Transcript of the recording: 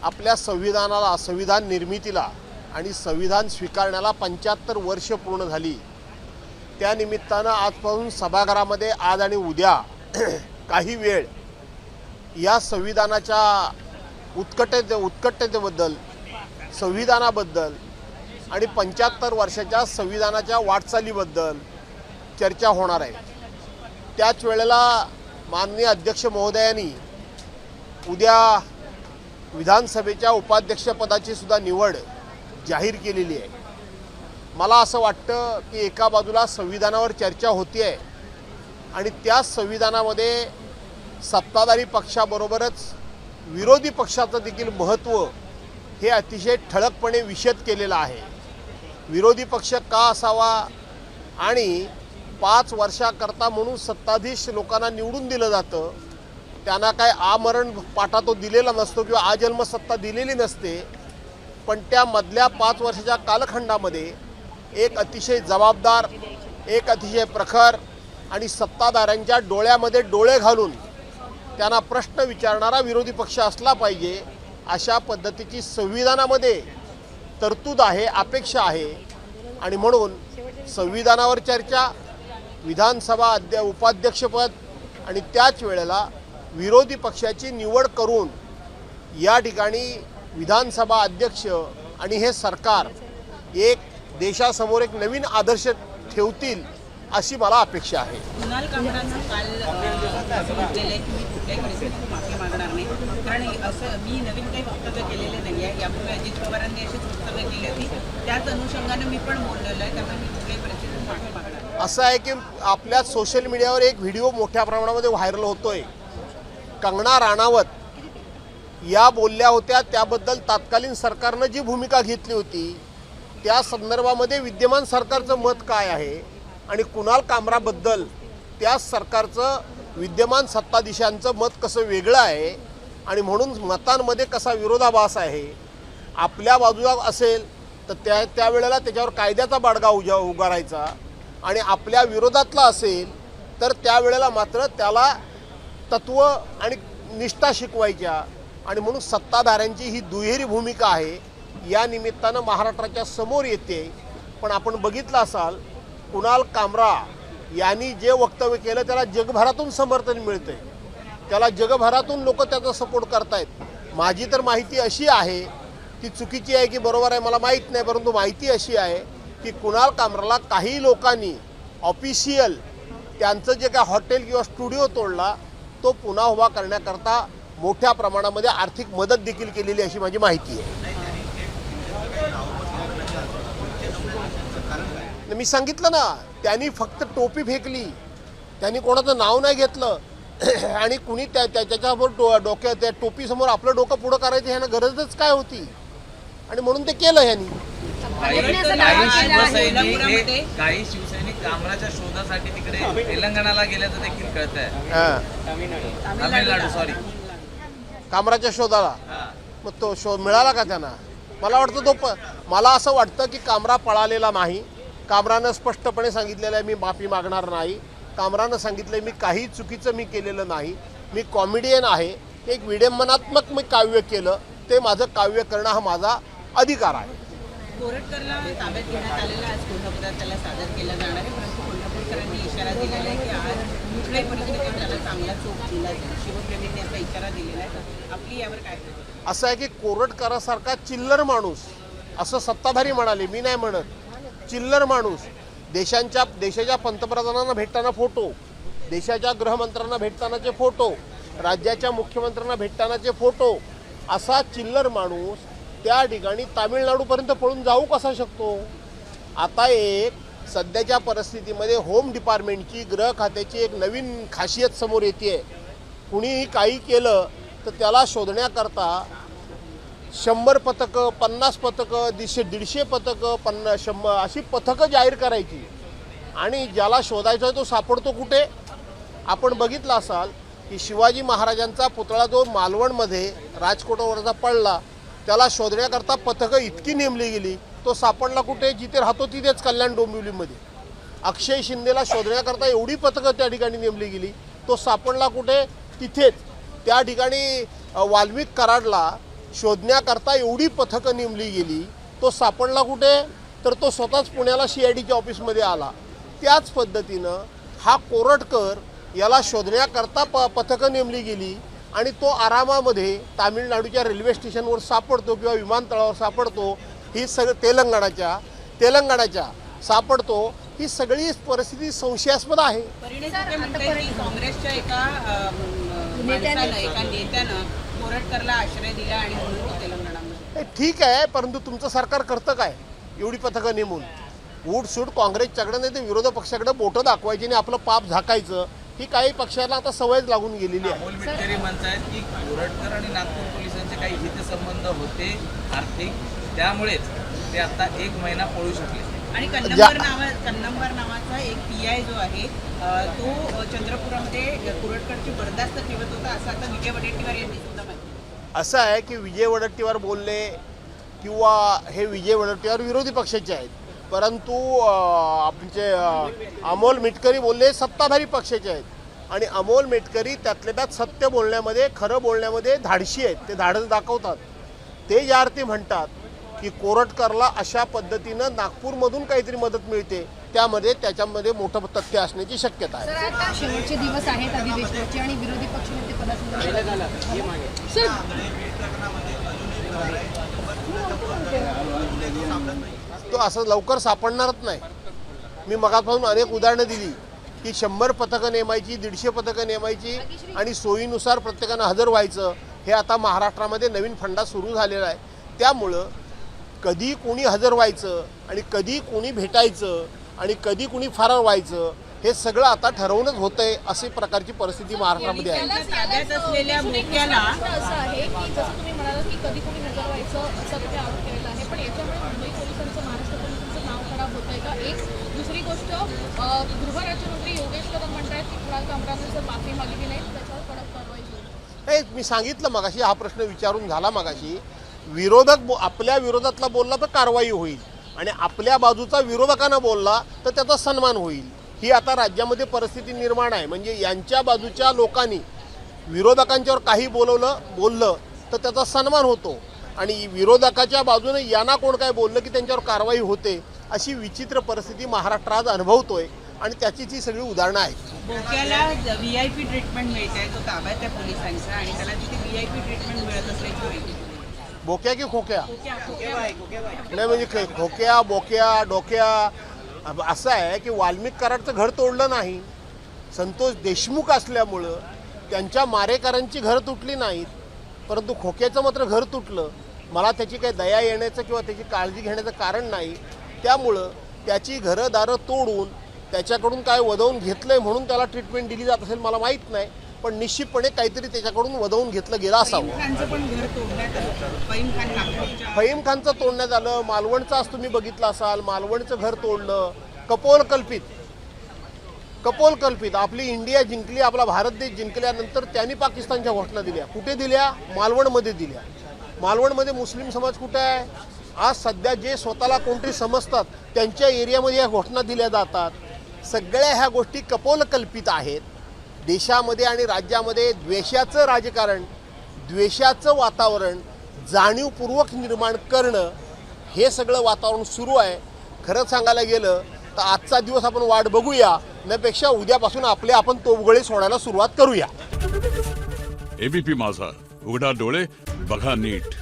आपल्या संविधान निर्मितीला आणि संविधान स्वीकारण्याला 75 वर्ष पूर्ण झाली। त्या निमित्तानं आजपासून सभागृहामध्ये आज आणि उद्या काही वेळ या संविधानाच्या उत्कटतेबद्दल, संविधानाबद्दल आणि 75 वर्षाच्या संविधानाच्या वाटचालीबद्दल चर्चा होणार आहे। त्याच वेळेला माननीय अध्यक्ष महोदयांनी उद्या विधानसभेच्या उपाध्यक्षपदाची सुद्धा निवड जाहीर केलेली आहे। मला असं वाटतं की एका बाजूला संविधानावर चर्चा होती आहे आणि त्या संविधानामध्ये सत्ताधारी पक्षाबरोबरच विरोधी पक्षाचं देखील महत्त्व हे अतिशय ठळकपणे विशद केलेलं आहे। विरोधी पक्ष का असावा आणि 5 वर्षाकरता म्हणून सत्ताधीश लोकांना निवडून दिलं जातं, त्यांना काय आमरण पाटा तो दिलेला नसतो किंवा आजन्म सत्ता दिलेली नसते, पण त्या मधल्या 5 वर्षाच्या कालखंडामध्ये एक अतिशय जबाबदार, एक अतिशय प्रखर आणि सत्ताधाऱ्यांच्या डोळ्यामध्ये डोळे घालून त्यांना प्रश्न विचारणारा विरोधी पक्ष असला पाहिजे, अशा पद्धतीची संविधानामध्ये तरतूद आहे, अपेक्षा आहे। आणि म्हणून संविधानावर चर्चा, विधानसभा उपाध्यक्षपद आणि त्याच वेळेला विरोधी पक्षाची निवड करून या ठिकाणी विधानसभा अध्यक्ष आणि हे सरकार एक देशासमोर एक नवीन आदर्श ठेवतील अशी मला अपेक्षा आहे। कुणाल कामरांचं काल म्हटलेलं की मी कुठल्याही परिस्थितीत माफी मागणार नाही, कारण असं मी नवीन काही वक्तव्य केलेले नाही आहे। यापूर्वी अजित पवारांनी अशीच वक्तव्य केली होती, त्याच अनुषंगाने मी पण बोललेलो आहे, त्यामुळे मी कुठल्याही परिस्थितीत माफी मागणार। असं आहे की आपल्या सोशल मीडियावर एक व्हिडिओ मोठ्या प्रमाणामध्ये व्हायरल होतोय। कंगना राणावत या बोलल्या होत्या, त्याबद्दल तत्कालीन सरकारनं जी भूमिका घेतली होती त्या संदर्भामध्ये विद्यमान सरकारचं मत काय आहे आणि कुणाल कामराबद्दल त्या सरकारचं विद्यमान सत्ताधीशांचं मत कसं वेगळं आहे आणि म्हणून मतांमध्ये कसा विरोधाभास आहे। आपल्या बाजूला असेल तर त्यावेळेला त्याच्यावर कायद्याचा बाडगा उगारायचा आणि आपल्या विरोधातला असेल तर त्यावेळेला मात्र त्याला तत्व आणि निष्ठा शिकवायच्या। आणि म्हणून सत्ताधाऱ्यांची ही दुहेरी भूमिका आहे, या निमित्तानं महाराष्ट्राच्या समोर येते। पण आपण बघितलं असाल कुणाल कामरा यांनी जे वक्तव्य केलं त्याला जगभरातून समर्थन मिळतंय, त्याला जगभरातून लोक त्याचा सपोर्ट करतायत। माझी तर माहिती अशी आहे, ती चुकीची आहे की बरोबर आहे मला माहीत नाही, परंतु माहिती अशी आहे की कुणाल कामराला काही लोकांनी ऑफिशियल त्यांचं जे काय हॉटेल किंवा स्टुडिओ तोडला तो पुन्हा उभा करण्याकरता मोठ्या प्रमाणामध्ये आर्थिक मदत देखील केलेली अशी माझी माहिती आहे। मी सांगितलं ना, त्यांनी फक्त टोपी फेकली, त्यांनी कोणाचं नाव नाही घेतलं आणि कुणी त्याच्याबरोबर डोक्यात त्या टोपीसमोर आपलं डोकं पुढं करायचं ह्यानं गरजच काय होती आणि म्हणून ते केलं ह्यांनी। काही शिवसैनिक कामराच्या शोधासाठी तिकडे तेलंगणाला गेल्याचं देखील कळत आहे। तामिळनाडू सॉरी कामराच्या शोधाला मग तो शोध मिळाला का त्यांना? मला वाटतं मला असं वाटतं की कामरा पळालेला नाही। कामरानं स्पष्टपणे सांगितलेलं आहे मी माफी मागणार नाही। कामरानं सांगितलं मी काही चुकीचं मी केलेलं नाही, मी कॉमेडियन आहे, एक विडंबनात्मक मी काव्य केलं, ते माझं काव्य करणं हा माझा अधिकार आहे। कोरटकरला ताब्यात घेण्यात आलेला आज कोल्हापुरात त्याला सादर केलं जाणार आहे, परंतु कोल्हापूरकरांनी इशारा दिलेला आहे की आज कुठल्याही परिस्थितीत त्याला चांगला चोप दिला जाईल। शिवप्रेमींनी असा इशारा दिलेला आहे, आपली यावर काय? असं आहे की कोरटकरासारखा चिल्लर माणूस, असं सत्ताधारी म्हणाले, मी नाही म्हणत, चिल्लर माणूस, देशाच्या पंतप्रधानांना भेटताना फोटो, देशाच्या गृहमंत्र्यांना भेटतानाचे फोटो, राज्याच्या मुख्यमंत्र्यांना भेटतानाचे फोटो, असा चिल्लर माणूस त्या ठिकाणी तामिळनाडूपर्यंत पळून जाऊ कसा शकतो? आता एक सध्याच्या परिस्थितीमध्ये होम डिपार्टमेंटची, गृह खात्याची एक नवीन खासियत समोर येते। कुणीही काही केलं तर त्याला शोधण्याकरता 100 पथकं, 50 पथकं, 150 पथकं, 100 अशी पथकं जाहीर करायची आणि ज्याला शोधायचा आहे तो सापडतो कुठे? आपण बघितलं असाल की शिवाजी महाराजांचा पुतळा जो मालवणमध्ये राजकोटवरचा पडला, त्याला शोधण्याकरता पथकं इतकी नेमली गेली, तो सापडला कुठे? जिथे राहतो तिथेच, कल्याण डोंबिवलीमध्ये। अक्षय शिंदेला शोधण्याकरता एवढी पथकं त्या ठिकाणी नेमली गेली, तो सापडला कुठे? तिथेच। त्या ठिकाणी वाल्मिक कराडला शोधण्याकरता एवढी पथकं नेमली गेली, तो सापडला कुठे? तर तो स्वतःच पुण्याला CIDच्या ऑफिसमध्ये आला. त्याच पद्धतीनं हा कोरटकर याला शोधण्याकरता पथकं नेमली गेली आणि तो आरामामध्ये तामिळनाडूच्या रेल्वे स्टेशनवर सापडतो किंवा विमानतळावर सापडतो. ही तेलंगणाच्या सापडतो. ही सगळी परिस्थिती संशयास्पद आहे. परिणय फुके म्हणतात की काँग्रेसच्या एका नेत्यानं कोरटकरला आश्रय दिला आणि म्हणून तो तेलंगणामध्ये. ठीक आहे, परंतु तुमचं सरकार करतं काय? एवढी पथकं नेमून सूट काँग्रेसच्याकडे नाही तर विरोधी पक्षाकडे बोटं दाखवायची आणि आपलं पाप झाकायचं. ही काही पक्षाला आता सवयच लागून गेलेली आहे. अमोल मिटकरी म्हणतायत की कोरटकर आणि नागपूर पोलिसांचे काही हितसंबंध होते आर्थिक, त्यामुळेच ते आता 1 महिना पळू शकले. आणि कन्नंबर नावाचा एक PI जो आहे तो चंद्रपुरामध्ये कोरटकरची बरदास्त ठेवत होता असं आता विजय वडेट्टीवार यांनी सुद्धा माहिती. असं आहे की विजय वडेट्टीवार बोलले किंवा हे विजय वडेट्टीवार विरोधी पक्षाचे आहेत, परंतु आमचे अमोल मिटकरी बोलले सत्ताधारी पक्षाचे आहेत. आणि अमोल मिटकरी त्यातल्या त्यात सत्य बोलण्यामध्ये, खरं बोलण्यामध्ये धाडशी आहेत. ते धाडस दाखवतात. ते ज्या अर्थी म्हणतात की कोरटकरला अशा पद्धतीनं नागपूरमधून काहीतरी मदत मिळते, त्याच्यामध्ये मोठं तथ्य असण्याची शक्यता आहे. सर, आता शेवटचे दिवस आहेत अधिवेशनाचे आणि विरोधी पक्षनेते तो असं लवकर सापडणारच नाही. मी मगापासून अनेक उदाहरणं दिली की 100 पथकं नेमायची, 150 पथकं नेमायची आणि सोयीनुसार प्रत्येकानं हजर व्हायचं. हे आता महाराष्ट्रामध्ये नवीन फंडा सुरू झालेला आहे. त्यामुळं कधी कोणी हजर व्हायचं आणि कधी कोणी भेटायचं आणि कधी कोणी फरार व्हायचं हे सगळं आता ठरवूनच होतंय. अशी प्रकारची परिस्थिती महाराष्ट्रामध्ये आहे. ताब्यात असलेल्या बोक्याला असं आहे की जसं तुम्ही म्हणालात की कधी कोणी नजर व्हायचं असं तुम्ही आरोप केलेला आहे, पण याच्यामुळे मुंबई पोलिसांचं, महाराष्ट्र पोलिसांचं नाव खराब होत आहे का? एक दुसरी गोष्ट, गृहराज्यमंत्री योगेश कदम म्हणतायत की कुणाल कामराने जर माफी मागितली नाही तर त्याच्यावर कडक कारवाई होईल. हे मी सांगितलं मगाशी, हा प्रश्न विचारून झाला मगाशी. विरोधक आपल्या विरोधातला बोलला तर कारवाई होईल आणि आपल्या बाजूचा विरोधकानं बोलला तर त्याचा सन्मान होईल. ही आता राज्यामध्ये परिस्थिती निर्माण आहे. म्हणजे यांच्या बाजूच्या लोकांनी विरोधकांच्यावर काही बोललं तर त्याचा सन्मान होतो आणि विरोधकाच्या बाजूने यांना कोण काय बोललं की त्यांच्यावर कारवाई होते. अशी विचित्र परिस्थिती महाराष्ट्रात अनुभवतोय आणि त्याचीच ही सगळी उदाहरणं आहेत. बोक्याला VIP ट्रीटमेंट मिळते, तो ताब्यात आहे पोलिसांचा आणि त्याला तिथे VIP ट्रीटमेंट मिळत असल्याची माहिती. बोक्या की खोक्या? खोक्या नाही म्हणजे खोक्या, बोक्या, डोक्या. असं आहे की वाल्मिक कराडचं घर तोडलं नाही. संतोष देशमुख असल्यामुळं त्यांच्या मारेकरांची घर तुटली नाहीत, परंतु खोक्याचं मात्र घर तुटलं. मला त्याची काही दया येण्याचं किंवा त्याची काळजी घेण्याचं कारण नाही. त्यामुळं त्याची घरं दारं तोडून त्याच्याकडून काय वदवून घेतलंय म्हणून त्याला ट्रीटमेंट दिली जात असेल मला माहीत नाही, पण निश्चितपणे काहीतरी त्याच्याकडून वदवून घेतलं गेलं असावं. पण घर तोडण्यात आलं. फहीम खानचं तोडण्यात आलं. मालवणचं आज तुम्ही बघितलं असाल, मालवणचं घर तोडलं. कपोलकल्पित आपली इंडिया जिंकली, आपला भारत देश जिंकल्यानंतर त्यांनी पाकिस्तानच्या घोषणा दिल्या. कुठे दिल्या? मालवणमध्ये दिल्या. मालवणमध्ये मुस्लिम समाज कुठे आहे? आज सध्या जे स्वतःला कोणतरी समजतात त्यांच्या एरियामध्ये या घोषणा दिल्या जातात. सगळ्या ह्या गोष्टी कपोलकल्पित आहेत. देशामध्ये आणि राज्यामध्ये द्वेषाचं राजकारण, द्वेषाचं वातावरण जाणीवपूर्वक निर्माण करणं हे सगळं वातावरण सुरू आहे. खरं सांगायला गेलं तर आजचा दिवस आपण वाट बघूया, त्यापेक्षा उद्यापासून आपण तोफगोळे सोडायला सुरुवात करूया. ABP माझा, उघडा डोळे बघा नीट.